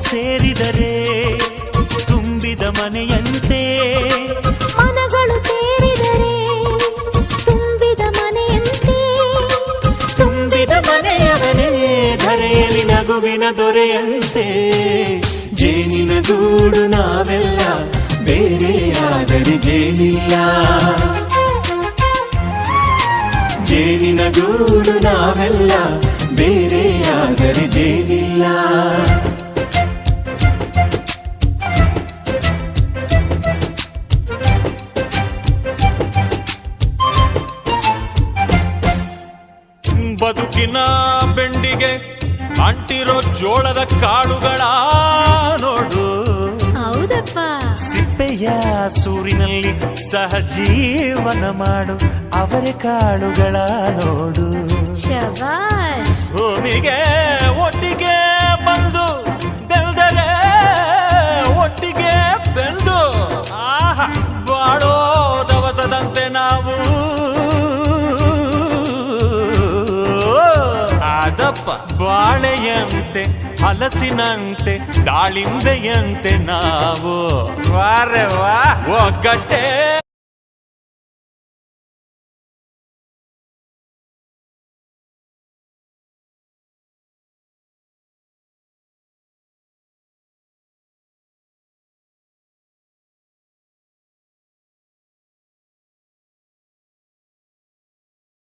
ಸೇರಿದರೆ ತುಂಬಿದ ಮನೆಯಂತೆ, ಮನಗಳು ಸೇರಿದರೆ ತುಂಬಿದ ಮನೆಯಂತೆ, ತುಂಬಿದ ಮನೆಯವನೇ ಧರೆಯಲ್ಲಿ ನಗುವಿನ ದೊರೆಯಂತೆ. ಜೇನಿನ ಗೂಡು ನಾವೆಲ್ಲ, ಬೇರೆಯಾದರೆ ಜೇನಿಲ್ಲ. ಜೇನಿನ ಗೂಡು ನಾವೆಲ್ಲ, ಬೇರೆಯಾದರೆ ಜೇನಿಲ್ಲ. ಬದುಕಿನ ಬೆಂಡಿಗೆ ಅಂಟಿರೋ ಜೋಳದ ಕಾಳುಗಳ ನೋಡು, ಹೌದಪ್ಪ. ಸಿಪ್ಪೆಯ ಸೂರಿನಲ್ಲಿ ಸಹಜೀವನ ಮಾಡು ಅವರೆ ಕಾಳುಗಳ ನೋಡು. ಶಬಾಷ್. ಭೂಮಿಗೆ ಒಟ್ಟಿಗೆ ಬಂದು ಬೆಳೆದರೆ ಒಟ್ಟಿಗೆ ಬೆಂದು ಬಾಳೋ ದವಸದಂತೆ ನಾವು. ಅದಪ್ಪ ಬಾಳೆಯಂತೆ ಹಲಸಿನಂತೆ ದಾಳಿಂಬೆಯಂತೆ ನಾವು. ವಾರೆ ವಾ ಒಗ್ಗಟ್ಟೆ